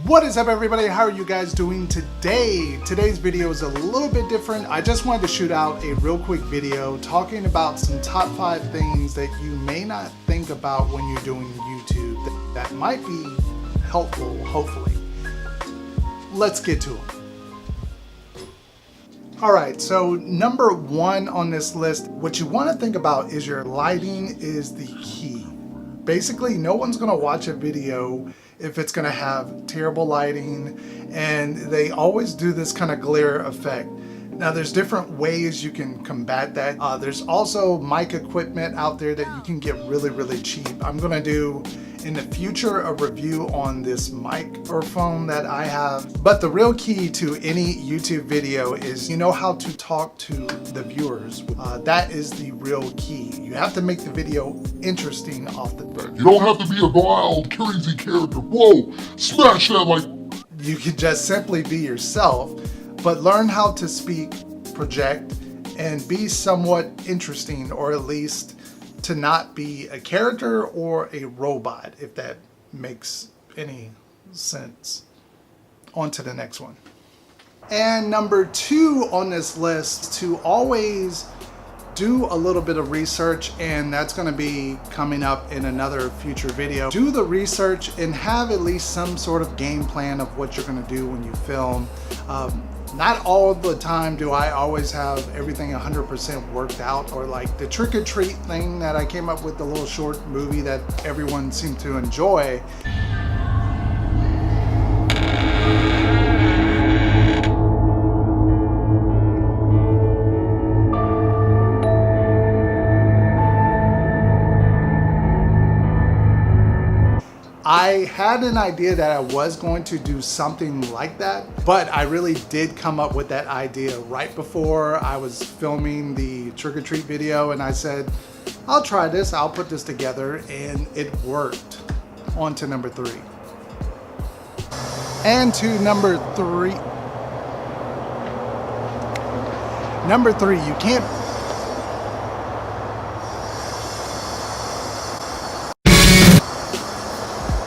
What is up, everybody? How are you guys doing today? Today's video is a little bit different. I just wanted to shoot out a real quick video talking about some top 5 things that you may not think about when you're doing YouTube that might be helpful, hopefully. Let's get to them. Alright, so number 1 on this list, what you want to think about is your lighting is the key. Basically, no one's going to watch a video if it's going to have terrible lighting, and they always do this kind of glare effect. Now there's different ways you can combat that. There's also mic equipment out there that you can get really cheap. I'm going to do in the future a review on this microphone that I have. But the real key to any YouTube video is you know how to talk to the viewers. That is the real key. You have to make the video interesting off the bat. You don't have to be a wild, crazy character. Whoa, smash that like... You can just simply be yourself, but learn how to speak, project, and be somewhat interesting, or at least to not be a character or a robot, if that makes any sense. On to the next one. And number 2 on this list, to always do a little bit of research, and that's going to be coming up in another future video. Do the research and have at least some sort of game plan of what you're going to do when you film. Not all the time do I always have everything 100% worked out, or like the trick or treat thing that I came up with, the little short movie that everyone seemed to enjoy. I had an idea that I was going to do something like that, but I really did come up with that idea right before I was filming the trick or treat video, and I said, I'll try this, I'll put this together, and it worked. On to number 3. And to number 3. Number 3, you can't...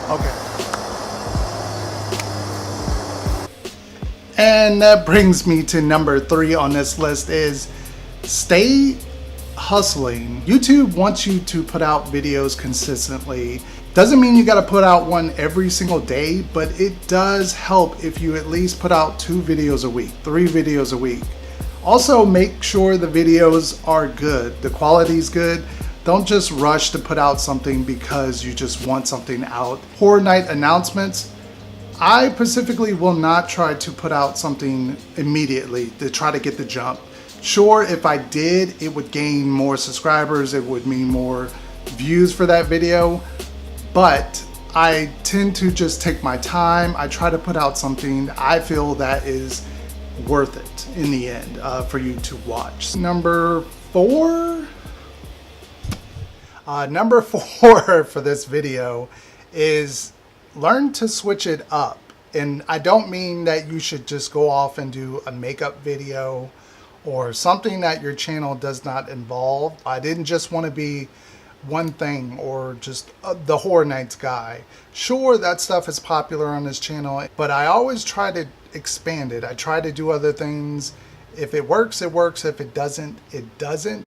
Okay. And that brings me to number 3 on this list is stay hustling. YouTube wants you to put out videos consistently. Doesn't mean you got to put out one every single day, but it does help if you at least put out 2 videos a week, 3 videos a week. Also, make sure the videos are good, the quality's good. Don't just rush to put out something because you just want something out. Horror night announcements. I specifically will not try to put out something immediately to try to get the jump. Sure, if I did, it would gain more subscribers, it would mean more views for that video, but I tend to just take my time. I try to put out something I feel that is worth it in the end for you to watch. Number 4? Number 4 for this video is learn to switch it up. And I don't mean that you should just go off and do a makeup video or something that your channel does not involve. I didn't just want to be one thing or just the Horror Nights guy. Sure, that stuff is popular on this channel, but I always try to expand it. I try to do other things. If it works, it works. If it doesn't, it doesn't.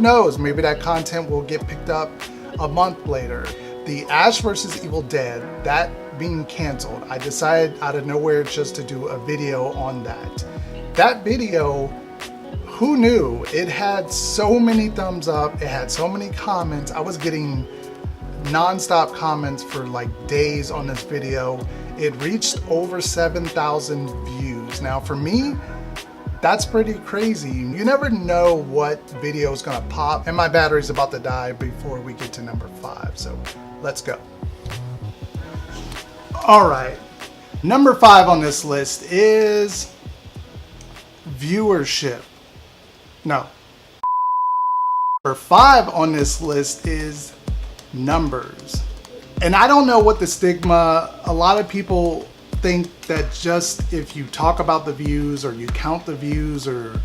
Knows, maybe that content will get picked up a month later. The Ash vs. Evil Dead, that being canceled, I decided out of nowhere just to do a video on that. That video, who knew? It had so many thumbs up, it had so many comments. I was getting non-stop comments for like days on this video. It reached over 7,000 views. Now for me, that's pretty crazy. You never know what video is gonna pop, and my battery's about to die before we get to number 5, so let's go. All right, number 5 on this list is viewership. No. Number 5 on this list is numbers. And I don't know what the stigma, a lot of people think that just if you talk about the views or you count the views or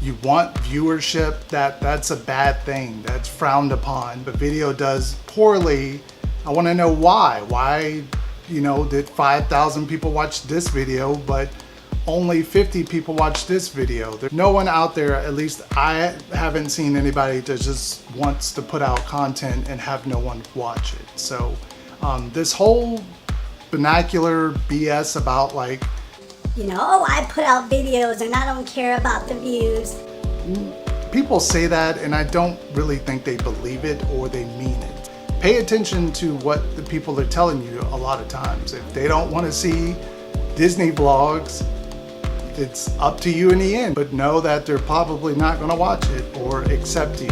you want viewership, that's a bad thing, that's frowned upon. The video does poorly. I want to know why. Why, you know, did 5,000 people watch this video, but only 50 people watch this video? There's no one out there, at least I haven't seen anybody that just wants to put out content and have no one watch it. So this whole vernacular BS about like, you know, oh, I put out videos and I don't care about the views. People say that and I don't really think they believe it or they mean it. Pay attention to what the people are telling you a lot of times. If they don't want to see Disney vlogs, it's up to you in the end, but know that they're probably not going to watch it or accept you.